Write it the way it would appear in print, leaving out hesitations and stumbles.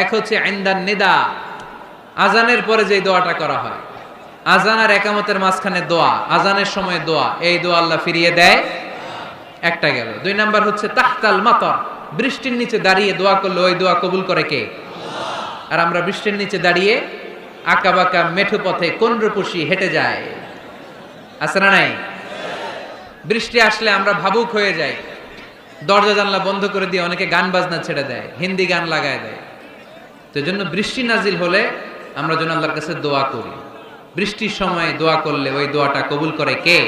এক হচ্ছে ইনদান নিদা, আজানের পরে যে দোয়াটা করা হয়, আজান আর একামতের মাঝখানে দোয়া, আজানের সময় দোয়া, এই দোয়া আল্লাহ ফিরিয়ে দেয়, একটা গেল। দুই নাম্বার হচ্ছে তাহতাল মাতর, বৃষ্টির নিচে দাঁড়িয়ে দোয়া করলে ওই দোয়া কবুল করে কে? আর আমরা বৃষ্টির নিচে দাঁড়িয়ে আঁকা বাঁকা মেঠো পথে কোন রূপসী হেঁটে যায়, আছে না নাই? বৃষ্টি আসলে আমরা ভাবুক হয়ে যাই, দরজা জানলা বন্ধ করে দিয়ে অনেকে গান বাজনা ছেড়ে দেয়, হিন্দি গান লাগায় দেয়। তো জন্য বৃষ্টি নাজিল হলে আমরা যেন আল্লাহর কাছে দোয়া করি। বৃষ্টির সময় দোয়া করলে ওই দোয়াটা কবুল করে কে?